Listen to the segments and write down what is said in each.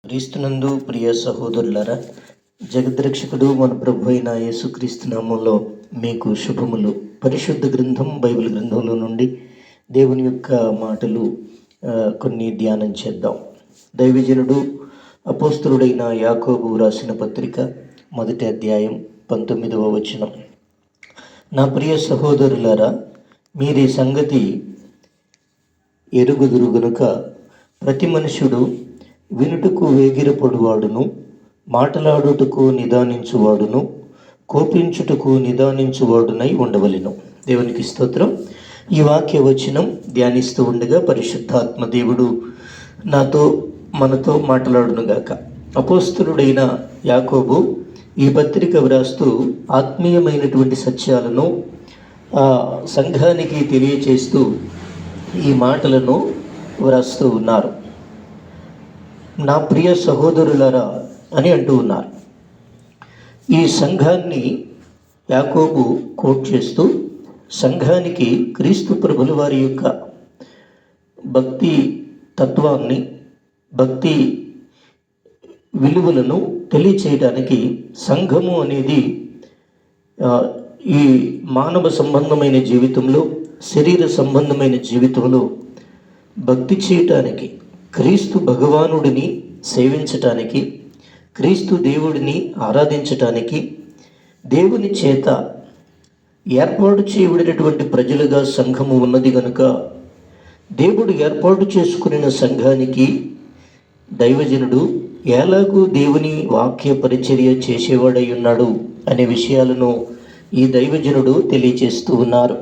క్రీస్తునందు ప్రియ సహోదరులారా, జగద్రక్షకుడు మన ప్రభు అయిన యేసుక్రీస్తు నామంలో మీకు శుభములు. పరిశుద్ధ గ్రంథం బైబిల్ గ్రంథంలో నుండి దేవుని యొక్క మాటలు కొన్ని ధ్యానం చేద్దాం. దైవజనుడు అపోస్తలుడైన యాకోబు రాసిన పత్రిక 1వ అధ్యాయం 19వ వచనం. నా ప్రియ సహోదరులారా, మీరీ సంగతి ఎరుగుదురు గనుక ప్రతి మనుషుడు వినుటకు వేగిరపడువాడును, మాటలాడుటకు నిదానించువాడును, కోపించుటకు నిదానించువాడునై ఉండవలెను. దేవునికి స్తోత్రం. ఈ వాక్య వచనం ధ్యానిస్తూ ఉండగా పరిశుద్ధాత్మ దేవుడు మనతో మాట్లాడునుగాక. అపోస్తలుడైన యాకోబు ఈ పత్రిక వ్రాస్తూ ఆత్మీయమైనటువంటి సత్యాలను సంఘానికి తెలియచేస్తూ ఈ మాటలను వ్రాస్తూ ఉన్నారు. నా ప్రియ సహోదరులారా అని అంటూ ఉన్నారు. ఈ సంఘాన్ని యాకోబు కోట్ చేస్తూ సంఘానికి క్రీస్తు ప్రభుల వారి యొక్క భక్తి తత్వాన్ని, భక్తి విలువలను తెలియచేయడానికి సంఘము అనేది ఈ మానవ సంబంధమైన జీవితంలో, శరీర సంబంధమైన జీవితంలో భక్తి చేయటానికి, క్రీస్తు భగవానుడిని సేవించటానికి, క్రీస్తు దేవుడిని ఆరాధించటానికి దేవుని చేత ఏర్పాటు చేయబడినటువంటి ప్రజలుగా సంఘము ఉన్నది కనుక దేవుడు ఏర్పాటు చేసుకున్న సంఘానికి దైవజనుడు ఎలాగూ దేవుని వాక్య పరిచర్య చేసేవాడై ఉన్నాడు అనే విషయాలను ఈ దైవజనుడు తెలియచేస్తూ ఉన్నారు.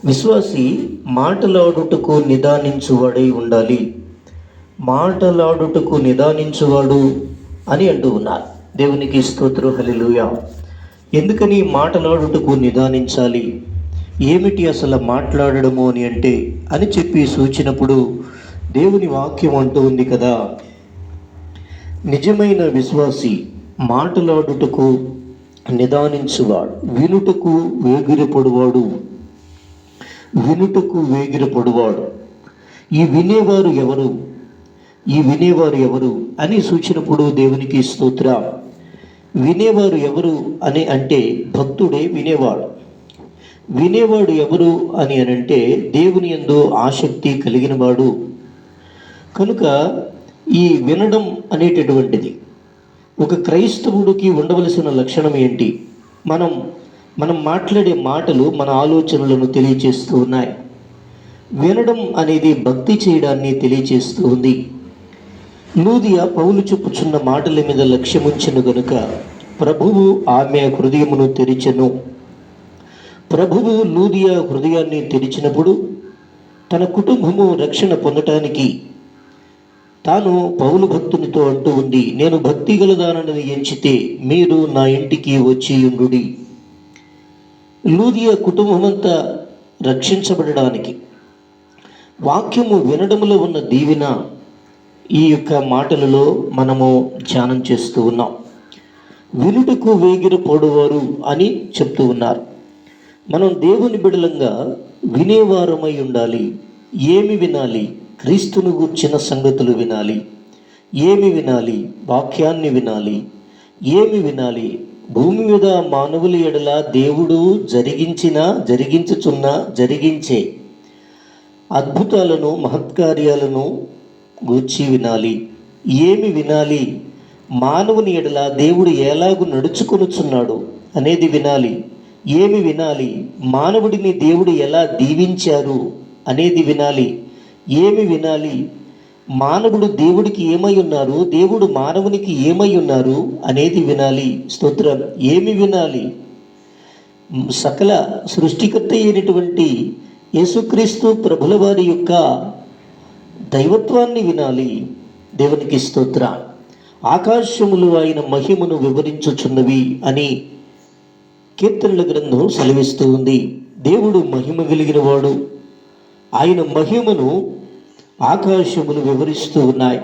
విశ్వాసి మాటలాడుటకు నిదానించువాడై ఉండాలి, మాటలాడుటకు నిదానించువాడు అని అంటూ ఉన్నారు. దేవునికి స్తోత్రం, హల్లెలూయా. ఎందుకని మాటలాడుటకు నిదానించాలి, ఏమిటి అసలు మాట్లాడడము అని చెప్పి సూచినప్పుడు దేవుని వాక్యం అంటూ ఉంది కదా, నిజమైన విశ్వాసి మాటలాడుటకు నిదానించువాడు, వినుటకు వేగిరపడువాడు. ఈ వినేవారు ఎవరు అని సూచినప్పుడు దేవునికి స్తోత్ర. వినేవారు ఎవరు అని అంటే భక్తుడే వినేవాడు. వినేవాడు ఎవరు అని అంటే దేవుని యందు ఆసక్తి కలిగిన వాడు. కనుక ఈ వినడం అనేటటువంటిది ఒక క్రైస్తవుడికి ఉండవలసిన లక్షణం ఏంటి? మనం మాట్లాడే మాటలు మన ఆలోచనలను తెలియచేస్తూ ఉన్నాయి. వినడం అనేది భక్తి చేయడాన్ని తెలియచేస్తూ ఉంది. లూదియా పౌలు చెప్పుచున్న మాటల మీద లక్ష్యముంచెను గనుక ప్రభువు ఆమె హృదయమును తెరిచెను. ప్రభువు లూదియా హృదయాన్ని తెరిచినప్పుడు తన కుటుంబము రక్షణ పొందటానికి తాను పౌలు భక్తునితో అంటూ ఉంది, నేను భక్తి గలదానని ఎంచితే మీరు నా ఇంటికి వచ్చి ఉండుడి. లూదియా కుటుంబమంతా రక్షించబడడానికి వాక్యము వినడంలో ఉన్న దీవెన ఈ యొక్క మాటలలో మనము ధ్యానం చేస్తూ ఉన్నాం. వినుటకు వేగిరపడువారు అని చెప్తూ ఉన్నారు. మనం దేవుని బిడలంగా వినేవారమై ఉండాలి. ఏమి వినాలి? క్రీస్తును గూర్చిన సంగతులు వినాలి. ఏమి వినాలి? వాక్యాన్ని వినాలి. ఏమి వినాలి? భూమి మీద మానవుల ఎడల దేవుడు జరిగించే అద్భుతాలను, మహత్కార్యాలను గూర్చి వినాలి. ఏమి వినాలి? మానవుని ఎడల దేవుడు ఎలాగూ నడుచుకొనుచున్నాడు అనేది వినాలి. ఏమి వినాలి? మానవుడిని దేవుడు ఎలా దీవించారు అనేది వినాలి. ఏమి వినాలి? మానవుడు దేవుడికి ఏమై ఉన్నారు, దేవుడు మానవునికి ఏమై ఉన్నారు అనేది వినాలి. స్తోత్రం. ఏమి వినాలి? సకల సృష్టికర్త అయినటువంటి యేసుక్రీస్తు ప్రభుల వారి యొక్క దైవత్వాన్ని వినాలి. దేవునికి స్తోత్ర. ఆకాశములు ఆయన మహిమను వివరించుచున్నవి అని కీర్తనల గ్రంథం సెలవిస్తూ ఉంది. దేవుడు మహిమ కలిగిన వాడు. ఆయన మహిమను ఆకాశములు వివరిస్తూ ఉన్నాయి.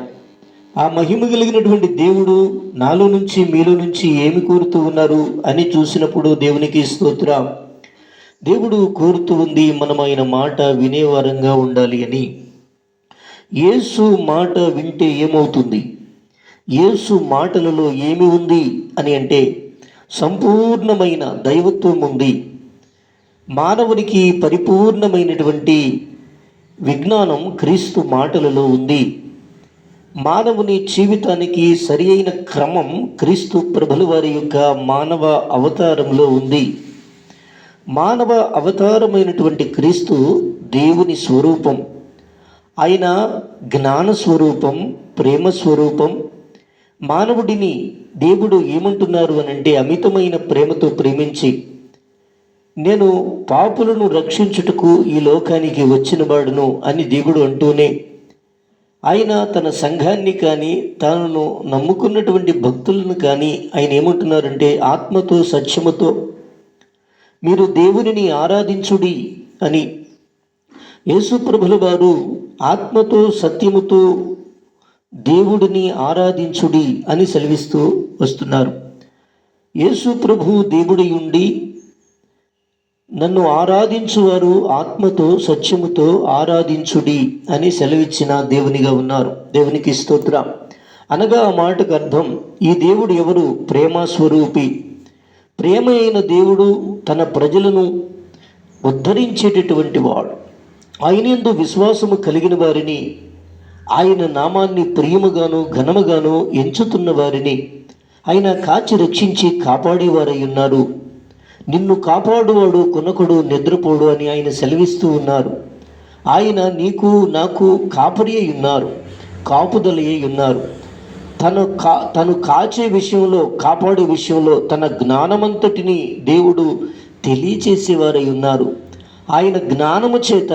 ఆ మహిమ కలిగినటువంటి దేవుడు నాలో నుంచి, మీలో నుంచి ఏమి కోరుతూ ఉన్నారు అని చూసినప్పుడు దేవునికి స్తోత్రం. దేవుడు కోరుతూ ఉంది మనం ఆయన మాట వినేవారంగా ఉండాలి అని. యేసు మాట వింటే ఏమవుతుంది? యేసు మాటలలో ఏమి ఉంది అని అంటే సంపూర్ణమైన దైవత్వం ఉంది. మానవునికి పరిపూర్ణమైనటువంటి విజ్ఞానం క్రీస్తు మాటలలో ఉంది. మానవుని జీవితానికి సరి అయిన క్రమం క్రీస్తు ప్రభుల వారి యొక్క మానవ అవతారంలో ఉంది. మానవ అవతారమైనటువంటి క్రీస్తు దేవుని స్వరూపం. ఆయన జ్ఞాన స్వరూపం, ప్రేమ స్వరూపం. మానవుడిని దేవుడు ఏమంటున్నారు అనంటే అమితమైన ప్రేమతో ప్రేమించి నేను పాపులను రక్షించుటకు ఈ లోకానికి వచ్చిన వాడును అని దేవుడు అంటూనే ఆయన తన సంఘాన్ని కానీ తనను నమ్ముకున్నటువంటి భక్తులను కానీ ఆయన ఏమంటున్నారంటే ఆత్మతో సత్యముతో మీరు దేవునిని ఆరాధించుడి అని. యేసు ప్రభుల వారు ఆత్మతో సత్యముతో దేవుడిని ఆరాధించుడి అని సెలవిస్తూ వస్తున్నారు. యేసు ప్రభు దేవుడి ఉండి నన్ను ఆరాధించువారు ఆత్మతో సత్యముతో ఆరాధించుడి అని సెలవిచ్చిన దేవునిగా ఉన్నారు. దేవునికి స్తోత్రం. అనగా ఆ మాటకు అర్థం, ఈ దేవుడు ఎవరు? ప్రేమ స్వరూపి. ప్రేమ అయిన దేవుడు తన ప్రజలను ఉద్ధరించేటటువంటి వాడు. ఆయన యందు విశ్వాసము కలిగిన వారిని, ఆయన నామాన్ని ప్రియముగాను ఘనముగాను ఎంచుతున్న వారిని ఆయన కాచి రక్షించి కాపాడేవారై ఉన్నారు. నిన్ను కాపాడువాడు కొనకుడు నిద్రపోడు అని ఆయన సెలవిస్తూ ఉన్నారు. ఆయన నీకు నాకు కాపరి అయి ఉన్నారు, కాపుదల అయి ఉన్నారు. తను కాచే విషయంలో, కాపాడే విషయంలో తన జ్ఞానమంతటిని దేవుడు తెలియచేసేవారై ఉన్నారు. ఆయన జ్ఞానము చేత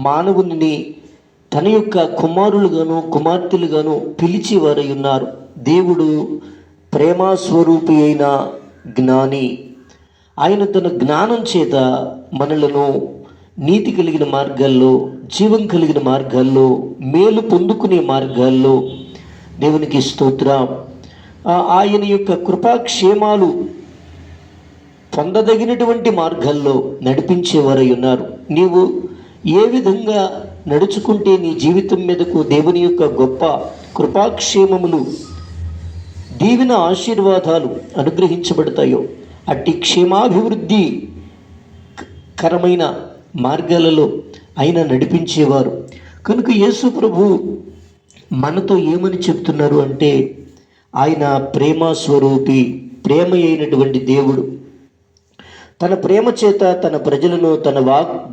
మానవుని తన యొక్క కుమారులుగాను కుమార్తెలుగాను పిలిచేవారై ఉన్నారు. దేవుడు ప్రేమస్వరూపి అయిన జ్ఞాని. ఆయన తన జ్ఞానం చేత మనలను నీతి కలిగిన మార్గాల్లో, జీవం కలిగిన మార్గాల్లో, మేలు పొందుకునే మార్గాల్లో దేవునికి స్తోత్రం. ఆయన యొక్క కృపాక్షేమాలు పొందదగినటువంటి మార్గాల్లో నడిపించేవారై ఉన్నారు. నీవు ఏ విధంగా నడుచుకుంటే నీ జీవితం మీదకు దేవుని యొక్క గొప్ప కృపాక్షేమములు, దీవెన ఆశీర్వాదాలు అనుగ్రహించబడతాయో అట్టి క్షేమాభివృద్ధి కరమైన మార్గాలలో ఆయన నడిపించేవారు. కనుక యేసు ప్రభు మనతో ఏమని చెప్తున్నారు అంటే ఆయన ప్రేమ స్వరూపి, ప్రేమ అయినటువంటి దేవుడు. తన ప్రేమ చేత తన ప్రజలను తన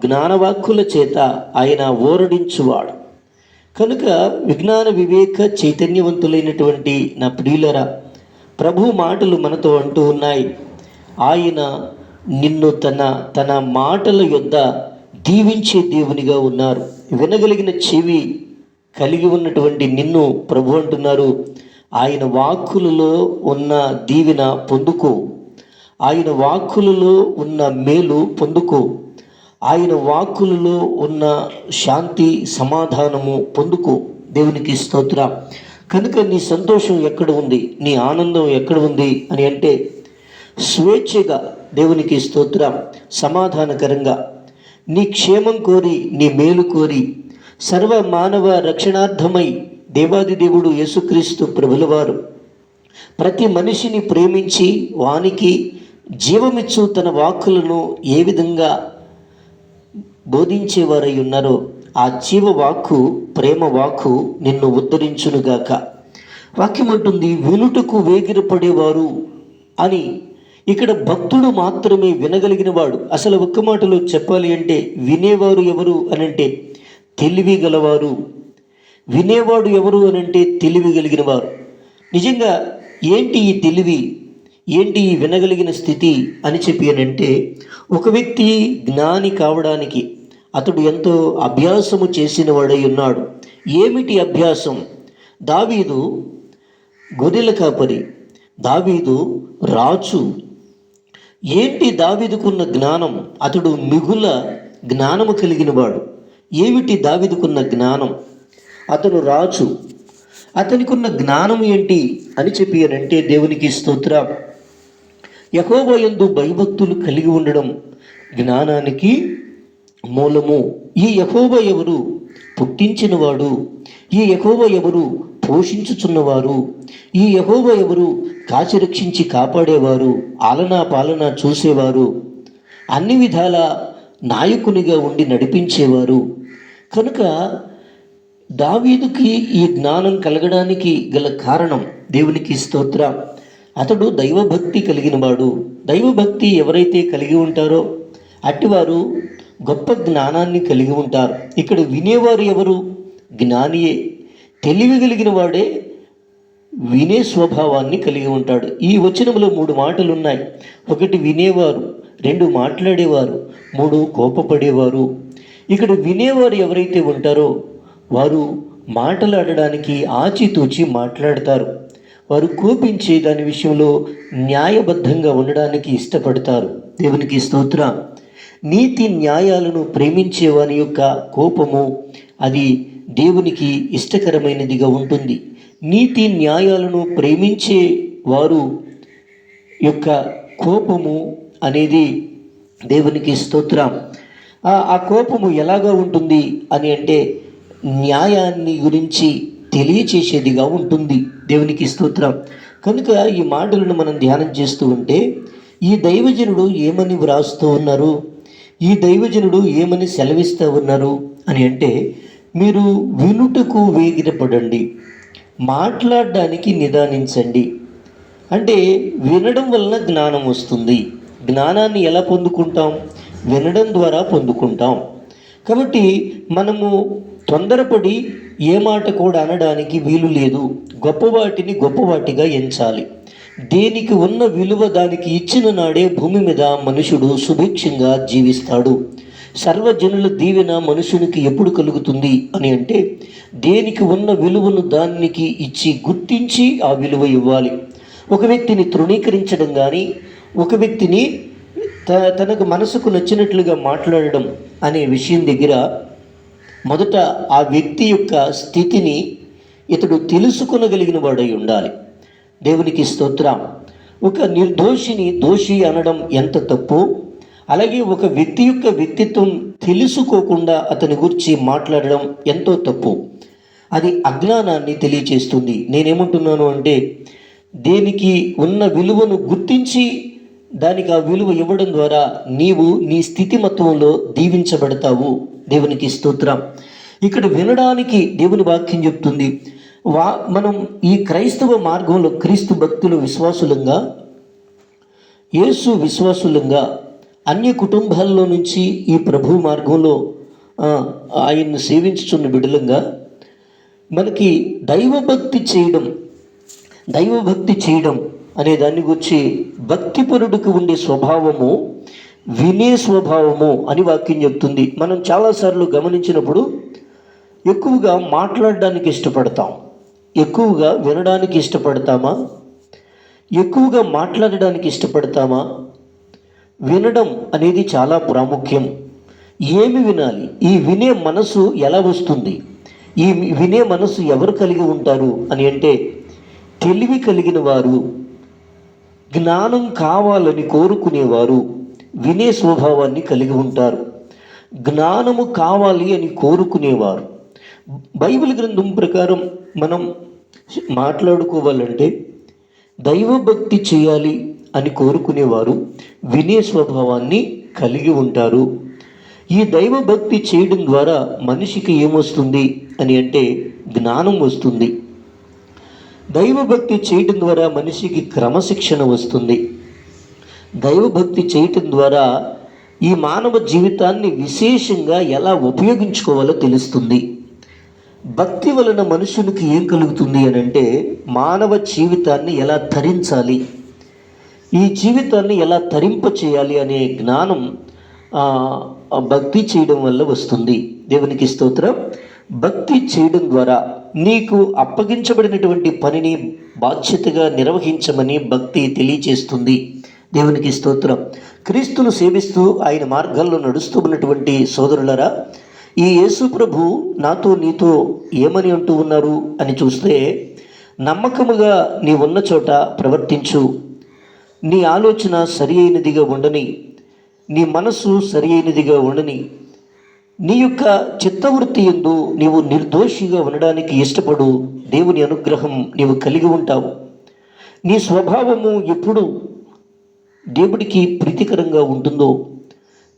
జ్ఞానవాక్కుల చేత ఆయన ఓరడించువాడు. కనుక విజ్ఞాన వివేక చైతన్యవంతులైనటువంటి నా ప్రియులరా, ప్రభు మాటలు మనతో అంటూ ఉన్నాయి. ఆయన నిన్ను తన మాటల యొద్ద దీవించే దేవునిగా ఉన్నారు. వినగలిగిన చెవి కలిగి ఉన్నటువంటి నిన్ను ప్రభు అంటున్నారు, ఆయన వాక్కులలో ఉన్న దీవెన పొందుకో, ఆయన వాక్కులలో ఉన్న మేలు పొందుకో, ఆయన వాక్కులలో ఉన్న శాంతి సమాధానము పొందుకో. దేవునికి స్తోత్రం. కనుక నీ సంతోషం ఎక్కడ ఉంది, నీ ఆనందం ఎక్కడ ఉంది అని అంటే స్వేచ్ఛగా దేవునికి స్తోత్రం, సమాధానకరంగా నీ క్షేమం కోరి, నీ మేలు కోరి, సర్వ మానవ రక్షణార్థమై దేవాది దేవుడు యేసుక్రీస్తు ప్రభుల వారు ప్రతి మనిషిని ప్రేమించి వానికి జీవమిచ్చు తన వాక్కులను ఏ విధంగా బోధించేవారై ఉన్నారో ఆ జీవవాక్కు, ప్రేమ వాక్కు నిన్ను ఉద్ధరించునుగాక. వాక్యం అంటుంది వినుటకు వేగిరపడేవారు అని. ఇక్కడ భక్తుడు మాత్రమే వినగలిగిన వాడు. అసలు ఒక్క మాటలో చెప్పాలి అంటే వినేవారు ఎవరు అనంటే తెలివి గలవారు. వినేవాడు ఎవరు అనంటే తెలివి కలిగిన వారు. నిజంగా ఏంటి ఈ తెలివి, ఏంటి ఈ వినగలిగిన స్థితి అని చెప్పి అనంటే ఒక వ్యక్తి జ్ఞాని కావడానికి అతడు ఎంతో అభ్యాసము చేసిన వాడై ఉన్నాడు. ఏమిటి అభ్యాసం? దావీదు గొర్రెల కాపరి, దావీదు రాజు. ఏంటి దావీదుకున్న జ్ఞానం? అతడు మిగుల జ్ఞానము కలిగిన వాడు. ఏమిటి దావీదుకున్న జ్ఞానం? అతను రాజు. అతనికున్న జ్ఞానం ఏంటి అని చెప్పి అనంటే దేవునికి స్తోత్రం, యెహోవా యందు భయభక్తులు కలిగి ఉండడం జ్ఞానానికి మూలము. ఈ యెహోవా ఎవరు? పుట్టించినవాడు. ఈ యెహోవా ఎవరు? పోషించుచున్నవారు, ఈ యెహోవా ఎవరు, కాచి రక్షించి కాపాడేవారు, ఆలనా పాలన చూసేవారు, అన్ని విధాల నాయకునిగా ఉండి నడిపించేవారు. కనుక దావీదుకి ఈ జ్ఞానం కలగడానికి గల కారణం, దేవునికి స్తోత్రం, అతడు దైవభక్తి కలిగిన వాడు. దైవభక్తి ఎవరైతే కలిగి ఉంటారో అట్టివారు గొప్ప జ్ఞానాన్ని కలిగి ఉంటారు. ఇక్కడ వినేవారు ఎవరు? జ్ఞానియే. తెలివి కలిగిన వాడే వినే స్వభావాన్ని కలిగి ఉంటాడు. ఈ వచనంలో 3 మాటలు ఉన్నాయి. 1 వినేవారు, 2 మాట్లాడేవారు, 3 కోపపడేవారు. ఇక్కడ వినేవారు ఎవరైతే ఉంటారో వారు మాట్లాడడానికి ఆచితూచి మాట్లాడతారు. వారు కోపించే దాని విషయంలో న్యాయబద్ధంగా ఉండడానికి ఇష్టపడతారు. దేవునికి స్తోత్రం. నీతి న్యాయాలను ప్రేమించే వారి యొక్క కోపము అది దేవునికి ఇష్టకరమైనదిగా ఉంటుంది. నీతి న్యాయాలను ప్రేమించే వారు యొక్క కోపము అనేది దేవునికి స్తోత్రం. ఆ కోపము ఎలాగా ఉంటుంది అని అంటే న్యాయాన్ని గురించి తెలియచేసేదిగా ఉంటుంది. దేవునికి స్తోత్రం. కనుక ఈ మాటలను మనం ధ్యానం చేస్తూ ఉంటే ఈ దైవజనుడు ఏమని వ్రాస్తూ ఉన్నారు, ఈ దైవజనుడు ఏమని సెలవిస్తూ ఉన్నారు అని అంటే, మీరు వినుటకు వేగిరపడండి, మాట్లాడడానికి నిదానించండి. అంటే వినడం వలన జ్ఞానం వస్తుంది. జ్ఞానాన్ని ఎలా పొందుకుంటాం? వినడం ద్వారా పొందుకుంటాం. కాబట్టి మనము తొందరపడి ఏ మాట కూడా అనడానికి వీలు లేదు. గొప్పవాటిని గొప్పవాటిగా ఎంచాలి. దేనికి ఉన్న విలువ దానికి ఇచ్చిన నాడే భూమి మీద మనుషుడు సుభిక్షంగా జీవిస్తాడు. సర్వజనుల దీవెన మనుషునికి ఎప్పుడు కలుగుతుంది అని అంటే, దేనికి ఉన్న విలువను దానికి ఇచ్చి గుర్తించి ఆ విలువ ఇవ్వాలి. ఒక వ్యక్తిని తృణీకరించడం కానీ, ఒక వ్యక్తిని తనకు మనసుకు నచ్చినట్లుగా మాట్లాడడం అనే విషయం దగ్గర మొదట ఆ వ్యక్తి యొక్క స్థితిని ఇతడు తెలుసుకొనగలిగిన వాడై ఉండాలి. దేవునికి స్తోత్రం. ఒక నిర్దోషిని దోషి అనడం ఎంత తప్పు, అలాగే ఒక వ్యక్తి యొక్క వ్యక్తిత్వం తెలుసుకోకుండా అతని గురించి మాట్లాడడం ఎంతో తప్పు. అది అజ్ఞానాన్ని తెలియచేస్తుంది. నేనేమంటున్నాను అంటే, దేనికి ఉన్న విలువను గుర్తించి దానికి ఆ విలువ ఇవ్వడం ద్వారా నీవు నీ స్థితిమత్వంలో దీవించబడతావు. దేవునికి స్తోత్రం. ఇక్కడ వినడానికి దేవుని వాక్యం చెప్తుంది. మనం ఈ క్రైస్తవ మార్గంలో క్రీస్తు భక్తులు విశ్వాసులంగా, యేసు విశ్వాసులంగా, అన్య కుటుంబాల్లో నుంచి ఈ ప్రభు మార్గంలో ఆయన్ను సేవించుచున్న బిడ్డలంగా మనకి దైవభక్తి చేయడం అనే దాన్ని గురించి భక్తిపరుడికి ఉండే స్వభావము వినే స్వభావము అని వాక్యం చెప్తుంది. మనం చాలాసార్లు గమనించినప్పుడు ఎక్కువగా మాట్లాడడానికి ఇష్టపడతాం, ఎక్కువగా వినడానికి ఇష్టపడతామా? ఎక్కువగా మాట్లాడడానికి ఇష్టపడతామా? వినడం అనేది చాలా ప్రాముఖ్యం. ఏమి వినాలి? ఈ వినే మనసు ఎలా వస్తుంది? ఈ వినే మనసు ఎవరు కలిగి ఉంటారు అని అంటే, తెలివి కలిగిన వారు, జ్ఞానం కావాలని కోరుకునేవారు వినే స్వభావాన్ని కలిగి ఉంటారు. జ్ఞానము కావాలి అని కోరుకునేవారు. బైబిల్ గ్రంథం ప్రకారం మనం మాట్లాడుకోవాలంటే దైవభక్తి చేయాలి అని కోరుకునేవారు వినే స్వభావాన్ని కలిగి ఉంటారు. ఈ దైవభక్తి చేయడం ద్వారా మనిషికి ఏమొస్తుంది అని అంటే జ్ఞానం వస్తుంది. దైవభక్తి చేయటం ద్వారా మనిషికి క్రమశిక్షణ వస్తుంది. దైవభక్తి చేయటం ద్వారా ఈ మానవ జీవితాన్ని విశేషంగా ఎలా ఉపయోగించుకోవాలో తెలుస్తుంది. భక్తి వలన మనుషునికి ఏం కలుగుతుంది అని అంటే, మానవ జీవితాన్ని ఎలా తరించాలి, ఈ జీవితాన్ని ఎలా తరింప చేయాలి అనే జ్ఞానం భక్తి చేయడం వల్ల వస్తుంది. దేవునికి స్తోత్రం. భక్తి చేయడం ద్వారా నీకు అప్పగించబడినటువంటి పనిని బాధ్యతగా నిర్వహించమని భక్తి తెలియచేస్తుంది. దేవునికి స్తోత్రం. క్రీస్తును సేవిస్తూ ఆయన మార్గాల్లో నడుస్తూ ఉన్నటువంటి సోదరులరా, ఈ యేసు ప్రభు నాతో నీతో ఏమని అంటూ ఉన్నారు అని చూస్తే, నమ్మకముగా నీ ఉన్న చోట ప్రవర్తించు, నీ ఆలోచన సరి అయినదిగా ఉండని, నీ మనసు సరి అయినదిగా ఉండని, నీ యొక్క చిత్తవృత్తి యందు నీవు నిర్దోషిగా ఉండడానికి ఇష్టపడు దేవుని అనుగ్రహం నీవు కలిగి ఉంటావు. నీ స్వభావము ఎప్పుడు దేవుడికి ప్రీతికరంగా ఉంటుందో,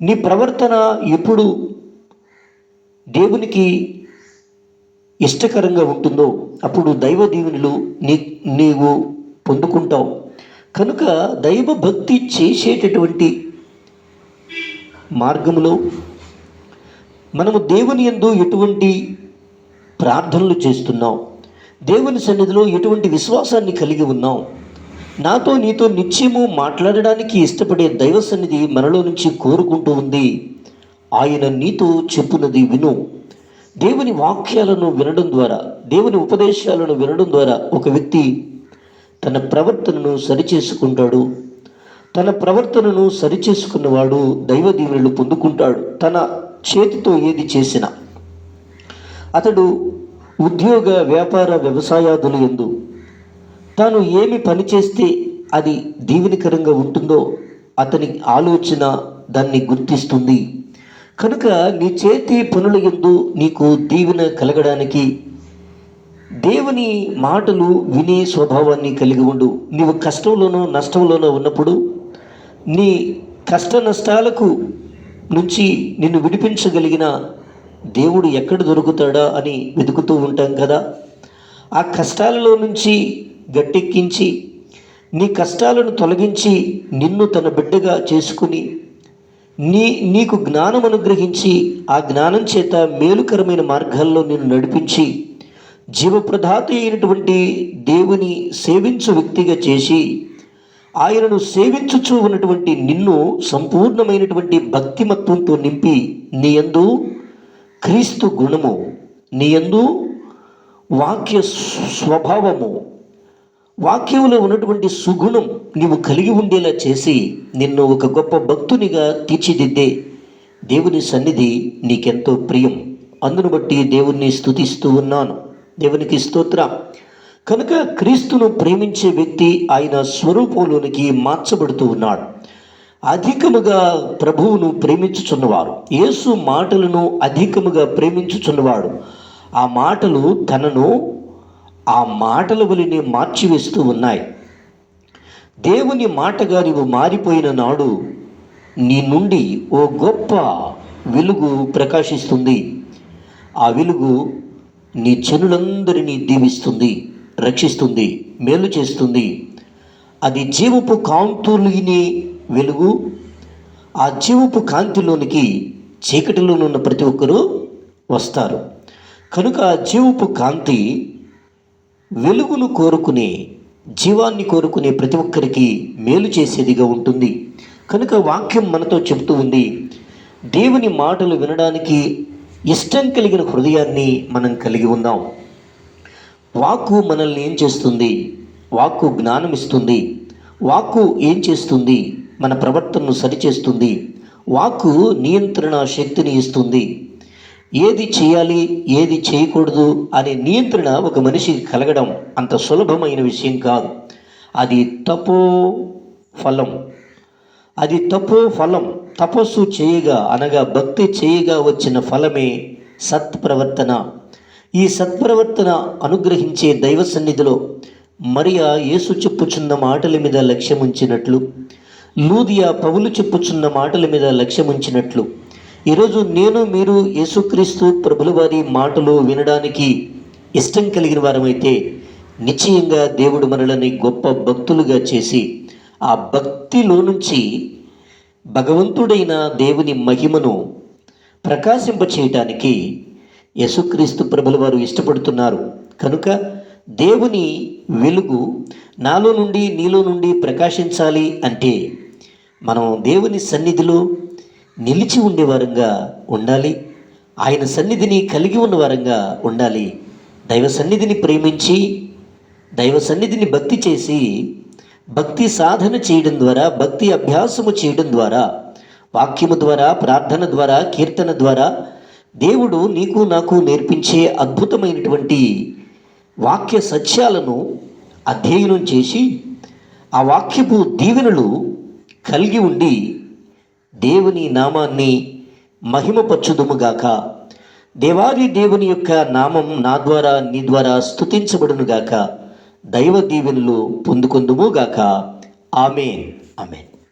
నీ ప్రవర్తన ఎప్పుడు దేవునికి ఇష్టకరంగా ఉంటుందో అప్పుడు దైవ దీవెనలు నీవు పొందుకుంటావు. కనుక దైవ భక్తి చేసేటటువంటి మార్గంలో మనము దేవుని యందు ఎటువంటి ప్రార్థనలు చేస్తున్నాం, దేవుని సన్నిధిలో ఎటువంటి విశ్వాసాన్ని కలిగి ఉన్నాం, నాతో నీతో నిత్యము మాట్లాడడానికి ఇష్టపడే దైవ సన్నిధి మనలో నుంచి కోరుకుంటూ ఉంది. ఆయన నీతో చెప్పున్నది విను. దేవుని వాక్యాలను వినడం ద్వారా, దేవుని ఉపదేశాలను వినడం ద్వారా ఒక వ్యక్తి తన ప్రవర్తనను సరిచేసుకుంటాడు. తన ప్రవర్తనను సరిచేసుకున్నవాడు దైవ దీవెనలు పొందుకుంటాడు. తన చేతితో ఏది చేసినా, అతడు ఉద్యోగ వ్యాపార వ్యవసాయాదులు యందు తాను ఏమి పని చేస్తే అది దీవెనకరంగా ఉంటుందో అతని ఆలోచన దాన్ని గుర్తిస్తుంది. కనుక నీ చేతి పనుల యందు నీకు దీవెన కలగడానికి దేవుని మాటలు వినే స్వభావాన్ని కలిగి ఉండు. నీవు కష్టంలోనో నష్టంలోనో ఉన్నప్పుడు నీ కష్ట నష్టాలకు నుంచి నిన్ను విడిపించగలిగిన దేవుడు ఎక్కడ దొరుకుతాడా అని వెతుకుతూ ఉంటాం కదా. ఆ కష్టాలలో నుంచి గట్టెక్కించి నీ కష్టాలను తొలగించి నిన్ను తన బిడ్డగా చేసుకుని నీకు జ్ఞానం అనుగ్రహించి ఆ జ్ఞానం చేత మేలుకరమైన మార్గాల్లో నిన్ను నడిపించి జీవప్రదాత అయినటువంటి దేవుని సేవించు వ్యక్తిగా చేసి ఆయనను సేవించుచూ ఉన్నటువంటి నిన్ను సంపూర్ణమైనటువంటి భక్తిమత్వంతో నింపి నీ యందు క్రీస్తు గుణము, నీ యందు వాక్య స్వభావము, వాక్యంలో ఉన్నటువంటి సుగుణం నీవు కలిగి ఉండేలా చేసి నిన్ను ఒక గొప్ప భక్తునిగా తీర్చిదిద్దే దేవుని సన్నిధి నీకెంతో ప్రియం. అందును బట్టి దేవుణ్ణి స్తుతిస్తూ ఉన్నాను. దేవునికి స్తోత్రం. కనుక క్రీస్తును ప్రేమించే వ్యక్తి ఆయన స్వరూపంలోనికి మార్చబడుతూ ఉన్నాడు. అధికముగా ప్రభువును ప్రేమించుచున్నవారు, యేసు మాటలను అధికముగా ప్రేమించుచున్నవాడు ఆ మాటలు తనను ఆ మాటల వలనే మార్చివేస్తూ ఉన్నాయి. దేవుని మాటగా నీవు మారిపోయిన నాడు నీ నుండి ఓ గొప్ప వెలుగు ప్రకాశిస్తుంది. ఆ వెలుగు నీ జనులందరినీ దీవిస్తుంది, రక్షిస్తుంది, మేలు చేస్తుంది. అది జీవపు కాంతులుని వెలుగు. ఆ జీవపు కాంతిలోనికి చీకటిలో ఉన్న ప్రతి ఒక్కరూ వస్తారు. కనుక ఆ జీవపు కాంతి వెలుగును కోరుకునే, జీవాన్ని కోరుకునే ప్రతి ఒక్కరికి మేలు చేసేదిగా ఉంటుంది. కనుక వాక్యం మనతో చెబుతూ ఉంది, దేవుని మాటలు వినడానికి ఇష్టం కలిగిన హృదయాన్ని మనం కలిగి ఉందాం. వాక్కు మనల్ని ఏం చేస్తుంది? వాక్కు జ్ఞానం ఇస్తుంది. వాక్కు ఏం చేస్తుంది? మన ప్రవర్తనను సరిచేస్తుంది. వాక్కు నియంత్రణ శక్తిని ఇస్తుంది. ఏది చేయాలి, ఏది చేయకూడదు అనే నియంత్రణ ఒక మనిషికి కలగడం అంత సులభమైన విషయం కాదు. అది తపో ఫలం. అది తపో ఫలం. తపస్సు చేయగా అనగా భక్తి చేయగా వచ్చిన ఫలమే సత్ప్రవర్తన. ఈ సత్ప్రవర్తన అనుగ్రహించే దైవ సన్నిధిలో మరియా యేసు చెప్పుచున్న మాటల మీద లక్ష్యముంచినట్లు, లూదియా పౌలు చెప్పుచున్న మాటల మీద లక్ష్యముంచినట్లు, ఈరోజు నేను మీరు యేసుక్రీస్తు ప్రభుల వారి మాటలు వినడానికి ఇష్టం కలిగిన వారమైతే నిశ్చయంగా దేవుడు మనల్ని గొప్ప భక్తులుగా చేసి ఆ భక్తిలో నుంచి భగవంతుడైన దేవుని మహిమను ప్రకాశింపచేయటానికి యేసుక్రీస్తు ప్రభుల వారు ఇష్టపడుతున్నారు. కనుక దేవుని వెలుగు నాలో నుండి నీలో నుండి ప్రకాశించాలి అంటే మనం దేవుని సన్నిధిలో నిలిచి ఉండేవారంగా ఉండాలి. ఆయన సన్నిధిని కలిగి ఉన్నవారంగా ఉండాలి. దైవ సన్నిధిని ప్రేమించి దైవ సన్నిధిని భక్తి చేసి భక్తి సాధన చేయడం ద్వారా, భక్తి అభ్యాసము చేయడం ద్వారా, వాక్యము ద్వారా, ప్రార్థన ద్వారా, కీర్తన ద్వారా దేవుడు నీకు నాకు నేర్పించే అద్భుతమైనటువంటి వాక్య సత్యాలను అధ్యయనం చేసి ఆ వాక్యపు దీవెనలు కలిగి ఉండి దేవుని నామాన్ని మహిమపరచుదుముగాక. దేవాది దేవుని యొక్క నామం నా ద్వారా నీ ద్వారా స్తుతించబడునుగాక. దైవ దీవెనలు పొందుకొందుముగాక. ఆమేన్. ఆమేన్.